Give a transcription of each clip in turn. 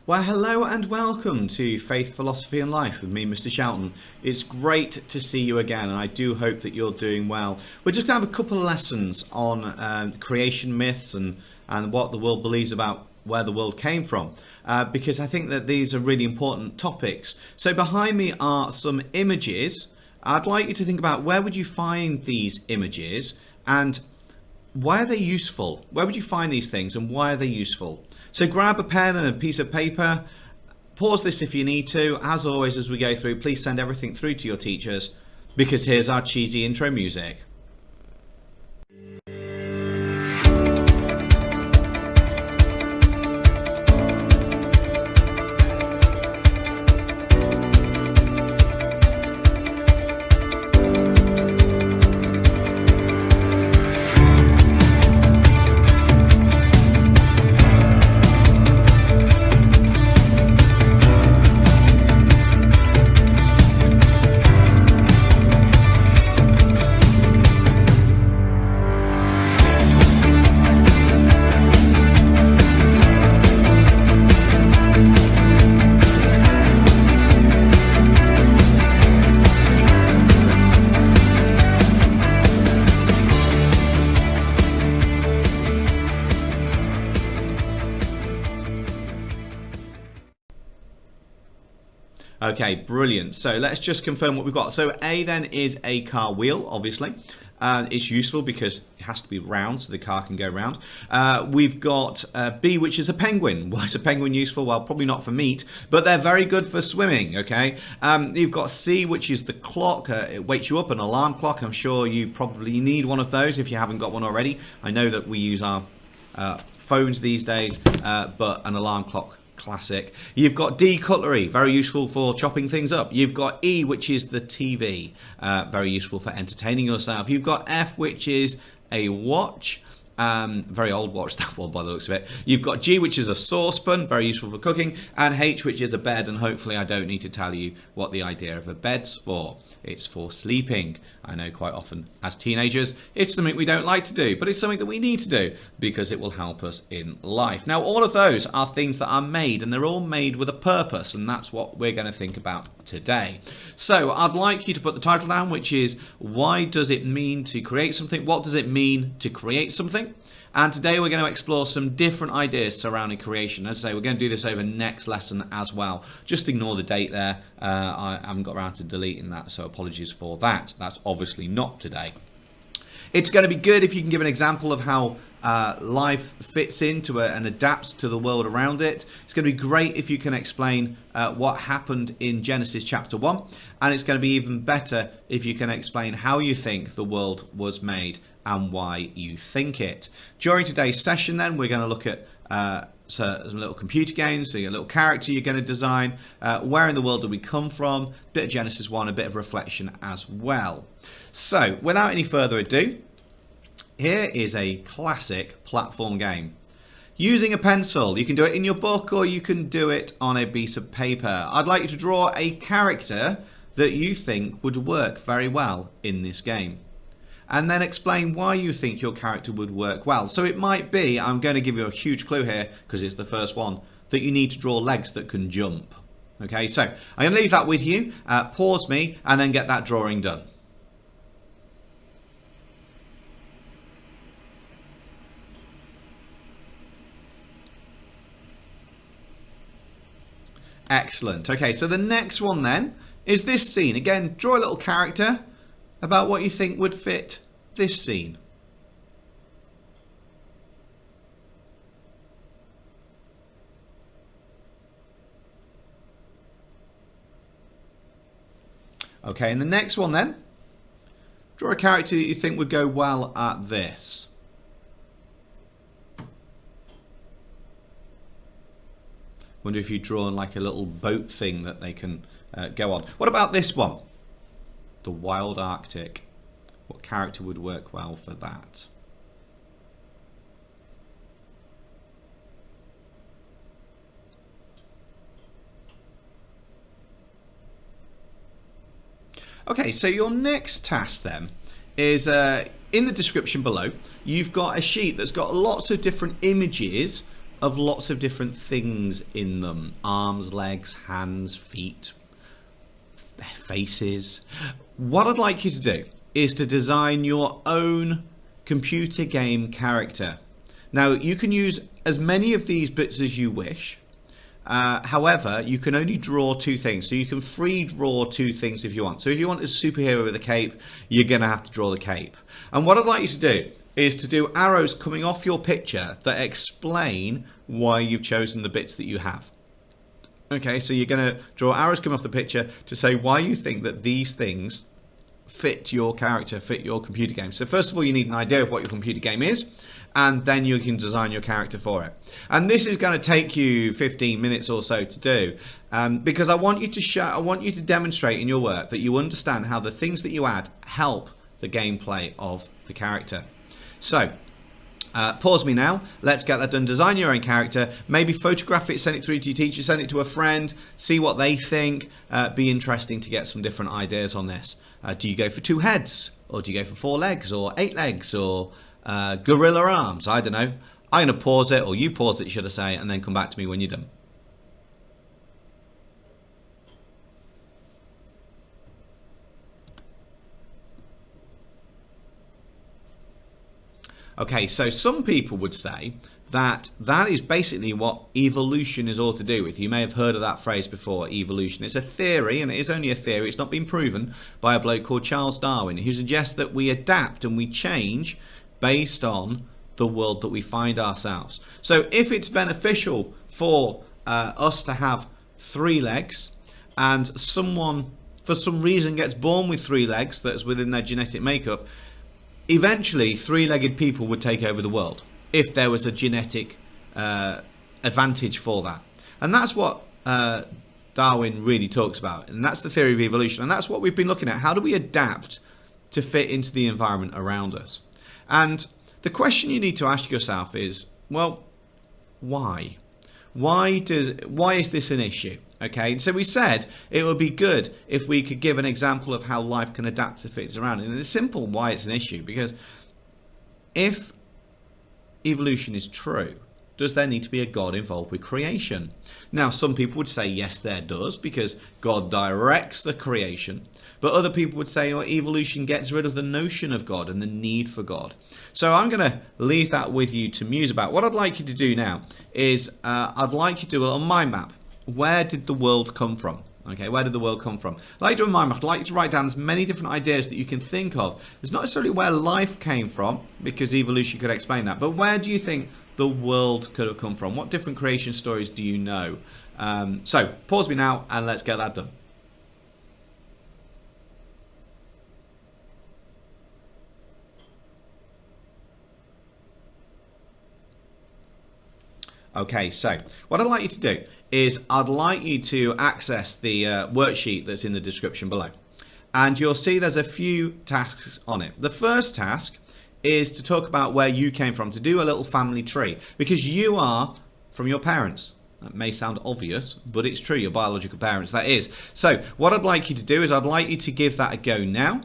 Well, hello and welcome to Faith, Philosophy and Life with me, Mr. Shelton. It's great to see you again, and I do hope that you're doing well. We're just going to have a couple of lessons on creation myths and what the world believes about where the world came from, because I think that these are really important topics. So behind me are some images. I'd like you to think about where would you find these images and why are they useful? Where would you find these things and why are they useful? So grab a pen and a piece of paper, pause this if you need to. As always, as we go through, please send everything through to your teachers, because here's our cheesy intro music. Okay, brilliant. So let's just confirm what we've got. So A then is a car wheel, obviously. It's useful because it has to be round so the car can go round. We've got B, which is a penguin. Why is a penguin useful? Well, probably not for meat, but they're very good for swimming, okay? You've got C, which is the clock. It wakes you up, an alarm clock. I'm sure you probably need one of those if you haven't got one already. I know that we use our phones these days, but an alarm clock, classic. You've got D, cutlery, very useful for chopping things up. You've got E, which is the TV, very useful for entertaining yourself. You've got F, which is a watch, very old watch, that one by the looks of it. You've got G, which is a saucepan, very useful for cooking, and H, which is a bed, and hopefully I don't need to tell you what the idea of a bed's for. It's for sleeping. I know quite often as teenagers it's something we don't like to do, but it's something that we need to do because it will help us in life. Now all of those are things that are made, and they're all made with a purpose, and that's what we're going to think about today. So I'd like you to put the title down, which is why does it mean to create something? What does it mean to create something? And today we're going to explore some different ideas surrounding creation. As I say, we're going to do this over next lesson as well. Just ignore the date there. I haven't got around to deleting that, so apologies for that. That's obviously not today. It's going to be good if you can give an example of how life fits into it and adapts to the world around it. It's going to be great if you can explain what happened in Genesis chapter 1. And it's going to be even better if you can explain how you think the world was made and why you think it. During today's session then, we're going to look at some little computer games, so your little character you're going to design, where in the world did we come from, a bit of Genesis 1, a bit of reflection as well. So without any further ado, here is a classic platform game. Using a pencil, you can do it in your book or you can do it on a piece of paper. I'd like you to draw a character that you think would work very well in this game, and then explain why you think your character would work well. So it might be, I'm going to give you a huge clue here because it's the first one, that you need to draw legs that can jump. Okay, so I'm going to leave that with you. Pause me and then get that drawing done. Excellent. Okay, so the next one then is this scene. Again, draw a little character about what you think would fit this scene. Okay, and the next one then, draw a character that you think would go well at this. Wonder if you'd drawn like a little boat thing that they can go on. What about this one? The wild Arctic. What character would work well for that? Okay, so your next task then is in the description below, you've got a sheet that's got lots of different images of lots of different things in them: arms, legs, hands, feet, faces. What I'd like you to do is to design your own computer game character. Now, you can use as many of these bits as you wish. However, you can only draw two things. So you can free draw two things if you want. So if you want a superhero with a cape, you're going to have to draw the cape. And what I'd like you to do is to do arrows coming off your picture that explain why you've chosen the bits that you have. Okay, so you're going to draw arrows coming off the picture to say why you think that these things fit your character, fit your computer game. So first of all, you need an idea of what your computer game is, and then you can design your character for it. And this is going to take you 15 minutes or so to do, because I want you to demonstrate in your work that you understand how the things that you add help the gameplay of the character. So pause me now. Let's get that done. Design your own character. Maybe photograph it, send it through to your teacher, send it to a friend, see what they think. Be interesting to get some different ideas on this. Do you go for 2 heads, or do you go for 4 legs, or 8 legs, or gorilla arms? I don't know. I'm going to pause it, or you pause it, should I say, and then come back to me when you're done. Okay, so some people would say that that is basically what evolution is all to do with. You may have heard of that phrase before, evolution. It's a theory, and it is only a theory. It's not been proven by a bloke called Charles Darwin, who suggests that we adapt and we change based on the world that we find ourselves. So if it's beneficial for us to have 3 legs, and someone for some reason gets born with 3 legs that's within their genetic makeup, eventually 3-legged people would take over the world if there was a genetic advantage for that. And that's what Darwin really talks about, and that's the theory of evolution, and that's what we've been looking at. How do we adapt to fit into the environment around us? And the question you need to ask yourself is, well, why? Why is this an issue? Okay, so we said it would be good if we could give an example of how life can adapt to fit around. And it's simple why it's an issue, because if evolution is true, does there need to be a God involved with creation? Now, some people would say yes, there does, because God directs the creation. But other people would say, well, evolution gets rid of the notion of God and the need for God. So I'm going to leave that with you to muse about. What I'd like you to do now is I'd like you to do a little mind map. Where did the world come from? Okay, where did the world come from? I'd like to do a mind map. I'd like you to write down as many different ideas that you can think of. It's not necessarily where life came from, because evolution could explain that, but where do you think the world could have come from? What different creation stories do you know? So pause me now and let's get that done. Okay, so what I'd like you to do is I'd like you to access the worksheet that's in the description below. And you'll see there's a few tasks on it. The first task is to talk about where you came from, to do a little family tree, because you are from your parents. That may sound obvious, but it's true, your biological parents, that is. So what I'd like you to do is I'd like you to give that a go now.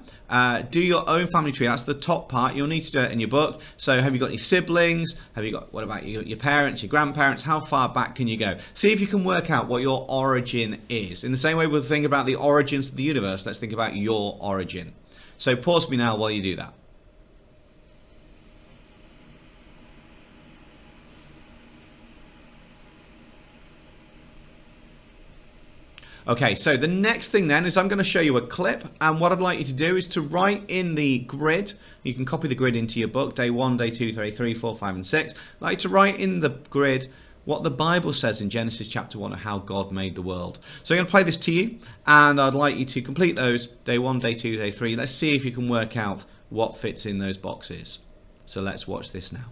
Do your own family tree. That's the top part. You'll need to do it in your book. So have you got any siblings? Have you got, what about your parents, your grandparents? How far back can you go? See if you can work out what your origin is. In the same way we'll think about the origins of the universe, let's think about your origin. So pause me now while you do that. Okay, so the next thing then is I'm going to show you a clip, and what I'd like you to do is to write in the grid. You can copy the grid into your book, day 1, day 2, day 3, 4, 5 and 6. I'd like to write in the grid what the Bible says in Genesis chapter 1 of how God made the world. So I'm going to play this to you, and I'd like you to complete those, day 1, day 2, day 3. Let's see if you can work out what fits in those boxes. So let's watch this now.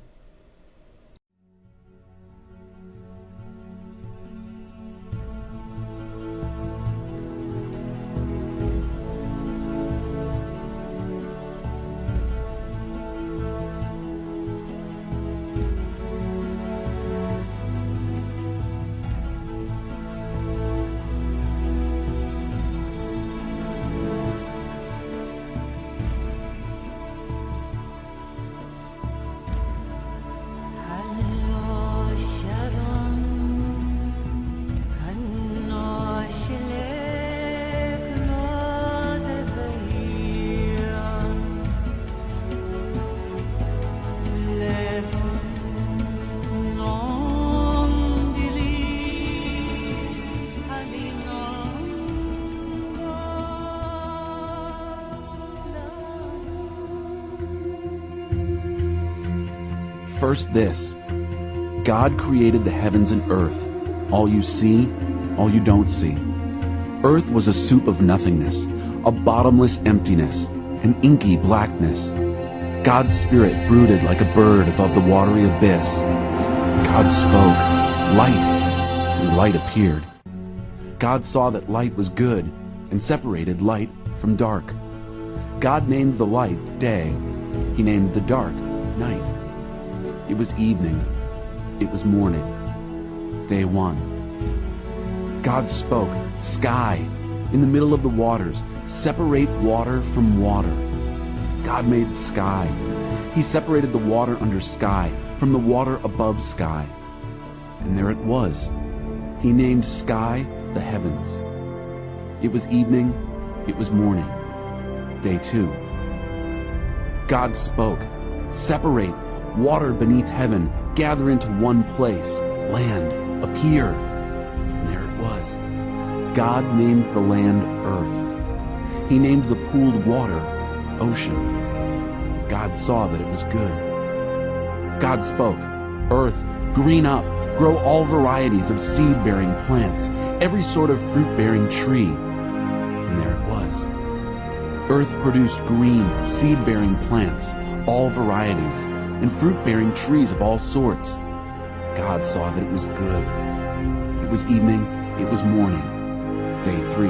First this, God created the heavens and earth, all you see, all you don't see. Earth was a soup of nothingness, a bottomless emptiness, an inky blackness. God's spirit brooded like a bird above the watery abyss. God spoke, light, and light appeared. God saw that light was good and separated light from dark. God named the light day. He named the dark night. It was evening. It was morning. Day one. God spoke, sky, in the middle of the waters, separate water from water. God made sky. He separated the water under sky from the water above sky. And there it was. He named sky the heavens. It was evening. It was morning. Day two. God spoke, separate water beneath heaven, gather into one place, land, appear. And there it was. God named the land earth. He named the pooled water ocean. God saw that it was good. God spoke, earth, green up, grow all varieties of seed-bearing plants, every sort of fruit-bearing tree. And there it was. Earth produced green, seed-bearing plants, all varieties, and fruit-bearing trees of all sorts. God saw that it was good. It was evening, it was morning. Day three.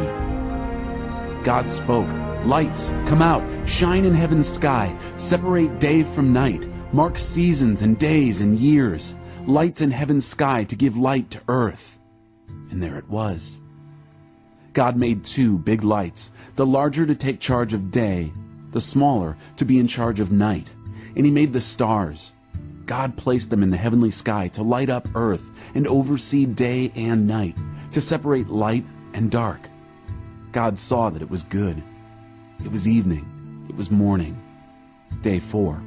God spoke, lights, come out, shine in heaven's sky, separate day from night, mark seasons and days and years, lights in heaven's sky to give light to earth. And there it was. God made two big lights, the larger to take charge of day, the smaller to be in charge of night. And he made the stars. God placed them in the heavenly sky to light up earth and oversee day and night, to separate light and dark. God saw that it was good. It was evening. It was morning. Day four.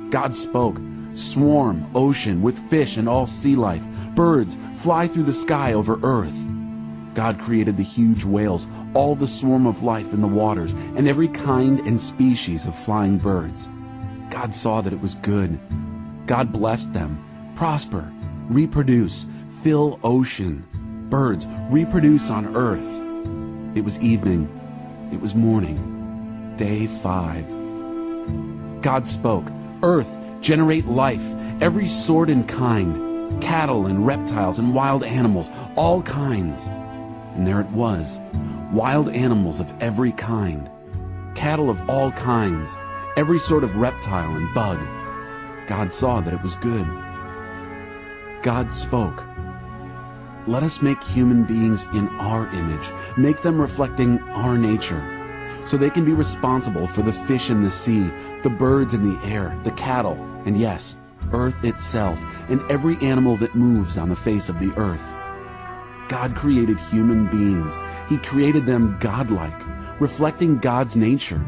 God spoke, swarm, ocean, with fish and all sea life, birds, fly through the sky over earth. God created the huge whales, all the swarm of life in the waters, and every kind and species of flying birds. God saw that it was good. God blessed them. Prosper, reproduce, fill ocean. Birds, reproduce on earth. It was evening. It was morning. Day five. God spoke, earth, generate life, every sort and kind, cattle and reptiles and wild animals, all kinds. And there it was, wild animals of every kind, cattle of all kinds, every sort of reptile and bug. God saw that it was good. God spoke, let us make human beings in our image, make them reflecting our nature, so they can be responsible for the fish in the sea, the birds in the air, the cattle, and yes, earth itself, and every animal that moves on the face of the earth. God created human beings. He created them godlike, reflecting God's nature.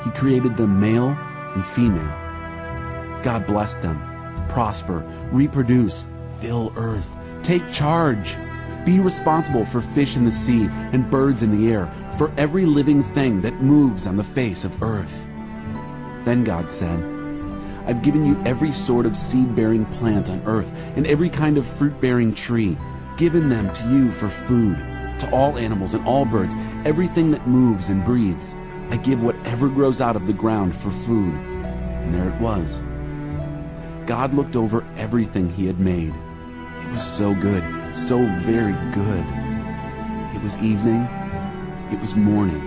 He created them male and female. God blessed them. Prosper, reproduce, fill earth, take charge. Be responsible for fish in the sea and birds in the air, for every living thing that moves on the face of earth. Then God said, I've given you every sort of seed-bearing plant on earth and every kind of fruit-bearing tree, given them to you for food, to all animals and all birds, everything that moves and breathes. I give whatever grows out of the ground for food. And there it was. God looked over everything he had made. It was so good, so very good. It was evening. It was morning.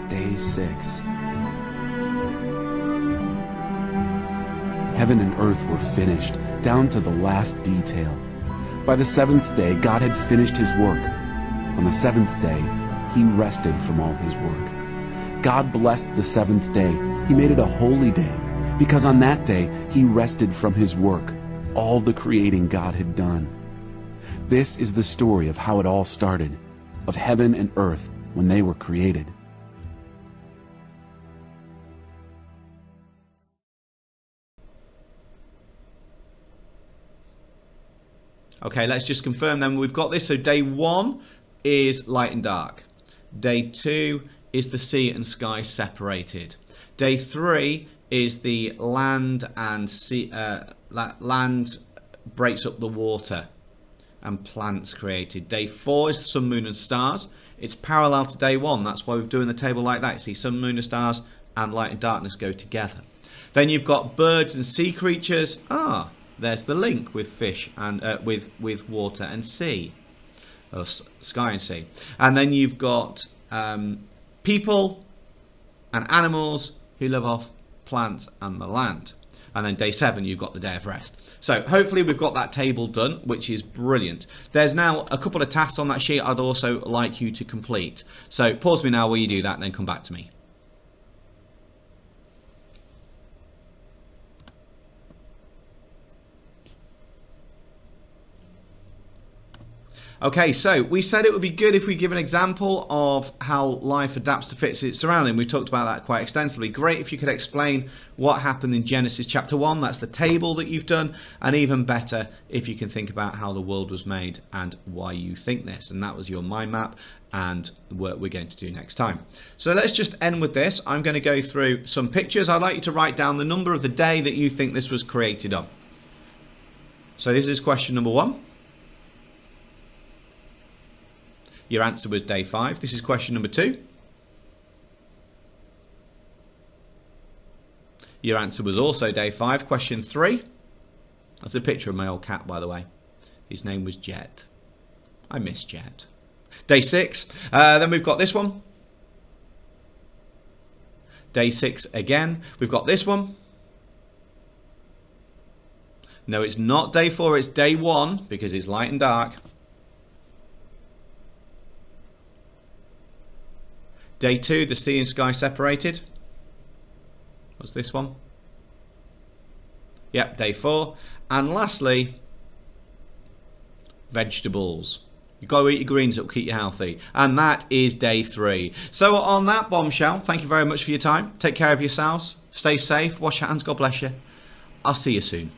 Day 6. Heaven and earth were finished, down to the last detail. By the 7th day, God had finished his work. On the 7th day, he rested from all his work. God blessed the 7th day. He made it a holy day, because on that day, he rested from his work, all the creating God had done. This is the story of how it all started, of heaven and earth when they were created. Okay, let's just confirm then we've got this. So day 1 is light and dark. Day 2 is the sea and sky separated. Day 3 is the land and sea. Land breaks up the water, and plants created. Day 4 is the sun, moon, and stars. It's parallel to day 1. That's why we're doing the table like that. See, sun, moon, and stars, and light and darkness go together. Then you've got birds and sea creatures. There's the link with fish and with water and sea, or sky and sea. And then you've got people and animals who live off plants and the land. And then day 7, you've got the day of rest. So hopefully we've got that table done, which is brilliant. There's now a couple of tasks on that sheet I'd also like you to complete. So pause me now while you do that and then come back to me. Okay, so we said it would be good if we give an example of how life adapts to fit its surrounding. We talked about that quite extensively. Great if you could explain what happened in Genesis chapter 1. That's the table that you've done. And even better if you can think about how the world was made and why you think this. And that was your mind map and the work we're going to do next time. So let's just end with this. I'm going to go through some pictures. I'd like you to write down the number of the day that you think this was created on. So this is question number 1. Your answer was day 5. This is question number 2. Your answer was also day 5. Question 3. That's a picture of my old cat, by the way. His name was Jet. I miss Jet. Day 6. Then we've got this one. Day 6 again. We've got this one. No, it's not day 4. It's day 1 because it's light and dark. Day 2, the sea and sky separated. What's this one? Yep, day 4. And lastly, vegetables. You've got to eat your greens, it'll keep you healthy. And that is day 3. So on that bombshell, thank you very much for your time. Take care of yourselves. Stay safe. Wash your hands. God bless you. I'll see you soon.